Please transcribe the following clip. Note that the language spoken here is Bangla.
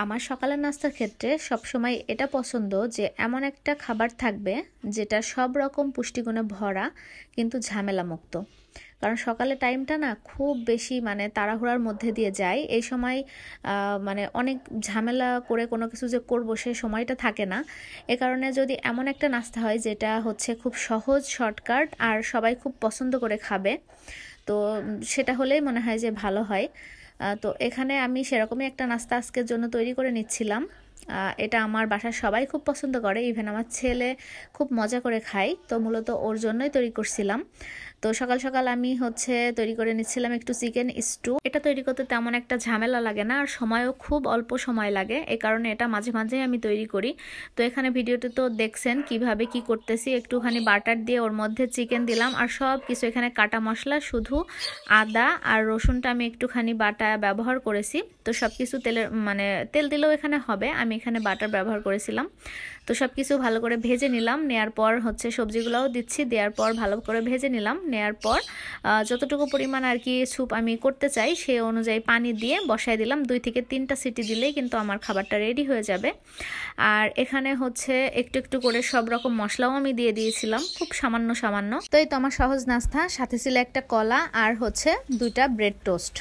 আমার সকালের নাস্তার ক্ষেত্রে সবসময় এটা পছন্দ যে এমন একটা খাবার থাকবে যেটা সব রকম পুষ্টিগুণে ভরা কিন্তু ঝামেলা মুক্ত। কারণ সকালের টাইমটা না খুব বেশি মানে তাড়াহুড়ার মধ্যে দিয়ে যায়। এই সময় মানে অনেক ঝামেলা করে কোনো কিছু যে করব সে সময়টা থাকে না। এ কারণে যদি এমন একটা নাস্তা হয় যেটা হচ্ছে খুব সহজ, শর্টকাট আর সবাই খুব পছন্দ করে খাবে, তো সেটা হলেই মনে হয় যে ভালো হয়। তো এখানে আমি সেরকমই একটা নাস্তা আজকের জন্য তৈরি করে নিচ্ছিলাম। এটা আমার বাসার সবাই খুব পছন্দ করে, ইভেন আমার ছেলে খুব মজা করে খায়, তো মূলত ওর জন্যই তৈরি করছিলাম। তো সকাল সকাল আমি হচ্ছে তৈরি করে নিচ্ছিলাম একটু চিকেন স্টু। এটা তৈরি করতে তেমন একটা ঝামেলা লাগে না আর সময়ও খুব অল্প সময় লাগে, এই কারণে এটা মাঝে মাঝেই আমি তৈরি করি। তো এখানে ভিডিওতে তো দেখছেন কিভাবে কি করতেছি। একটুখানি বাটার দিয়ে ওর মধ্যে চিকেন দিলাম আর সব কিছু এখানে কাটা মশলা, শুধু আদা আর রসুনটা আমি একটুখানি বাটা ব্যবহার করেছি। তো সব কিছু তেলের মানে তেল দিলেও এখানে হবে, আমি এখানে বাটার ব্যবহার করেছিলাম। তো সব কিছু ভালো করে ভেজে নিলাম, নেয়ার পর হচ্ছে সবজিগুলোও দিচ্ছি, দেওয়ার পর ভালো করে ভেজে নিলাম। নেয়ার পর যতটুকু পরিমাণ আর কি স্যুপ আমি করতে চাই সেই অনুযায়ী পানি দিয়ে বসাই দিলাম। 2 থেকে 3টা সিটি দিলেই কিন্তু আমার খাবারটা রেডি হয়ে যাবে। আর এখানে হচ্ছে একটু একটু করে সব রকম মশলাও আমি দিয়ে দিয়েছিলাম, খুব সামান্য সামান্য। তো এই তো আমার সহজ নাস্তা, সাথে ছিল একটা কলা আর হচ্ছে 2টা ব্রেড টোস্ট।